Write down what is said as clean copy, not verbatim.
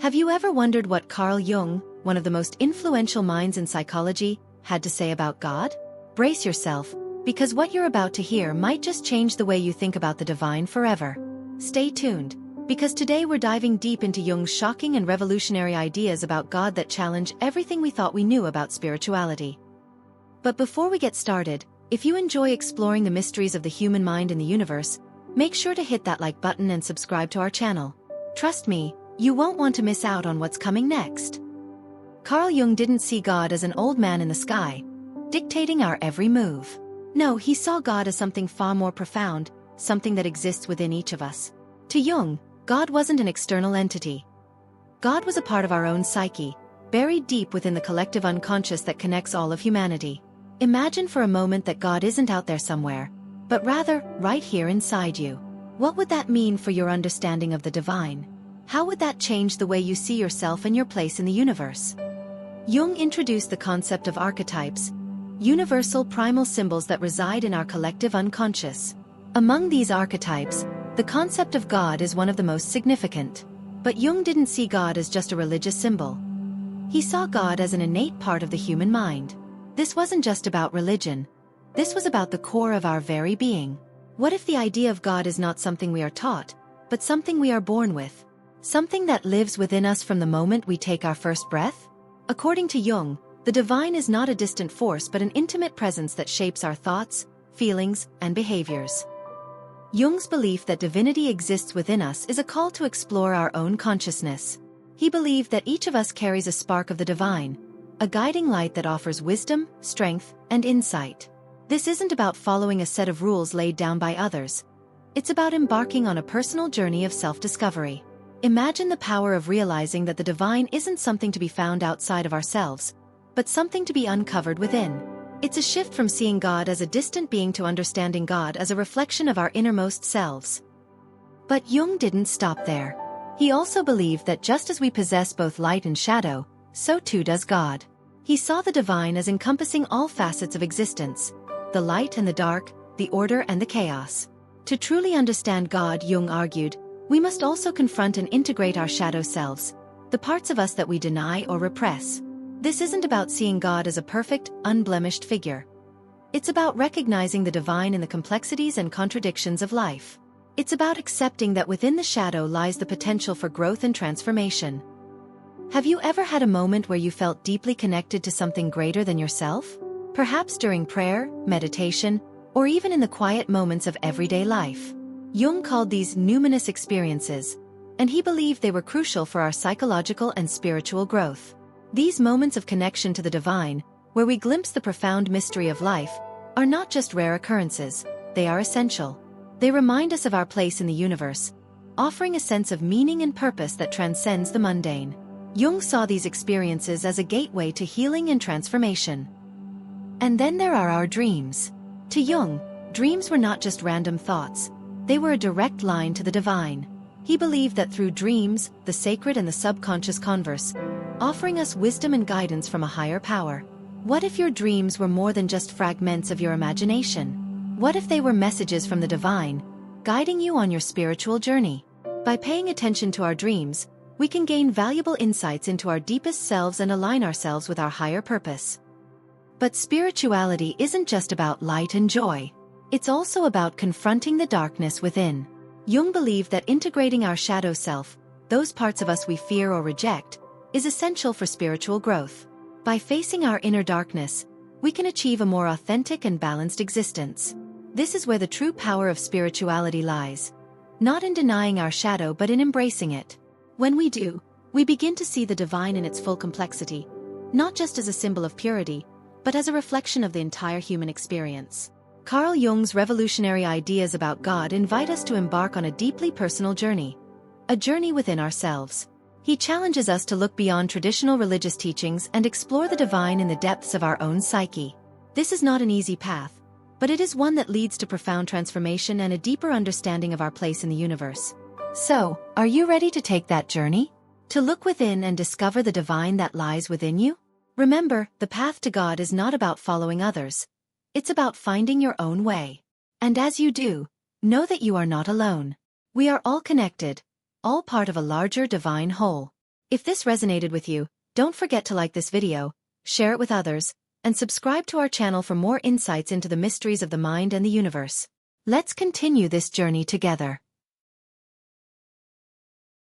Have you ever wondered what Carl Jung, one of the most influential minds in psychology, had to say about God? Brace yourself, because what you're about to hear might just change the way you think about the divine forever. Stay tuned, because today we're diving deep into Jung's shocking and revolutionary ideas about God that challenge everything we thought we knew about spirituality. But before we get started, if you enjoy exploring the mysteries of the human mind and the universe, make sure to hit that like button and subscribe to our channel. Trust me, you won't want to miss out on what's coming next. Carl Jung didn't see God as an old man in the sky, dictating our every move. No, he saw God as something far more profound, something that exists within each of us. To Jung, God wasn't an external entity. God was a part of our own psyche, buried deep within the collective unconscious that connects all of humanity. Imagine for a moment that God isn't out there somewhere, but rather, right here inside you. What would that mean for your understanding of the divine? How would that change the way you see yourself and your place in the universe? Jung introduced the concept of archetypes, universal primal symbols that reside in our collective unconscious. Among these archetypes, the concept of God is one of the most significant. But Jung didn't see God as just a religious symbol. He saw God as an innate part of the human mind. This wasn't just about religion. This was about the core of our very being. What if the idea of God is not something we are taught, but something we are born with? Something that lives within us from the moment we take our first breath? According to Jung, the divine is not a distant force but an intimate presence that shapes our thoughts, feelings, and behaviors. Jung's belief that divinity exists within us is a call to explore our own consciousness. He believed that each of us carries a spark of the divine, a guiding light that offers wisdom, strength, and insight. This isn't about following a set of rules laid down by others. It's about embarking on a personal journey of self-discovery. Imagine the power of realizing that the divine isn't something to be found outside of ourselves, but something to be uncovered within. It's a shift from seeing God as a distant being to understanding God as a reflection of our innermost selves. But Jung didn't stop there. He also believed that just as we possess both light and shadow, so too does God. He saw the divine as encompassing all facets of existence, the light and the dark, the order and the chaos. To truly understand God, Jung argued, we must also confront and integrate our shadow selves, the parts of us that we deny or repress. This isn't about seeing God as a perfect, unblemished figure. It's about recognizing the divine in the complexities and contradictions of life. It's about accepting that within the shadow lies the potential for growth and transformation. Have you ever had a moment where you felt deeply connected to something greater than yourself? Perhaps during prayer, meditation, or even in the quiet moments of everyday life. Jung called these numinous experiences, and he believed they were crucial for our psychological and spiritual growth. These moments of connection to the divine, where we glimpse the profound mystery of life, are not just rare occurrences, they are essential. They remind us of our place in the universe, offering a sense of meaning and purpose that transcends the mundane. Jung saw these experiences as a gateway to healing and transformation. And then there are our dreams. To Jung, dreams were not just random thoughts. They were a direct line to the divine. He believed that through dreams, the sacred and the subconscious converse, offering us wisdom and guidance from a higher power. What if your dreams were more than just fragments of your imagination? What if they were messages from the divine, guiding you on your spiritual journey? By paying attention to our dreams, we can gain valuable insights into our deepest selves and align ourselves with our higher purpose. But spirituality isn't just about light and joy. It's also about confronting the darkness within. Jung believed that integrating our shadow self, those parts of us we fear or reject, is essential for spiritual growth. By facing our inner darkness, we can achieve a more authentic and balanced existence. This is where the true power of spirituality lies. Not in denying our shadow but in embracing it. When we do, we begin to see the divine in its full complexity, not just as a symbol of purity, but as a reflection of the entire human experience. Carl Jung's revolutionary ideas about God invite us to embark on a deeply personal journey. A journey within ourselves. He challenges us to look beyond traditional religious teachings and explore the divine in the depths of our own psyche. This is not an easy path, but it is one that leads to profound transformation and a deeper understanding of our place in the universe. So, are you ready to take that journey? To look within and discover the divine that lies within you? Remember, the path to God is not about following others. It's about finding your own way. And as you do, know that you are not alone. We are all connected, all part of a larger divine whole. If this resonated with you, don't forget to like this video, share it with others, and subscribe to our channel for more insights into the mysteries of the mind and the universe. Let's continue this journey together.